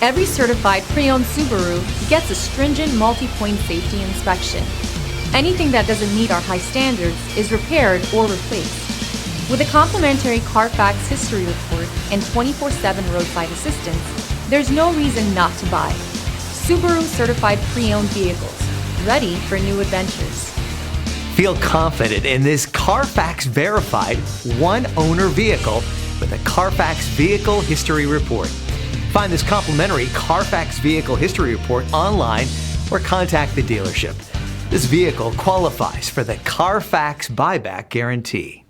Every certified pre-owned Subaru gets a stringent multi-point safety inspection. Anything that doesn't meet our high standards is repaired or replaced. With a complimentary Carfax history report and 24/7 roadside assistance, there's no reason not to buy. Subaru certified pre-owned vehicles, ready for new adventures. Feel confident in this Carfax verified one-owner vehicle with a Carfax Vehicle History Report. Find this complimentary Carfax Vehicle History Report online or contact the dealership. This vehicle qualifies for the Carfax Buyback Guarantee.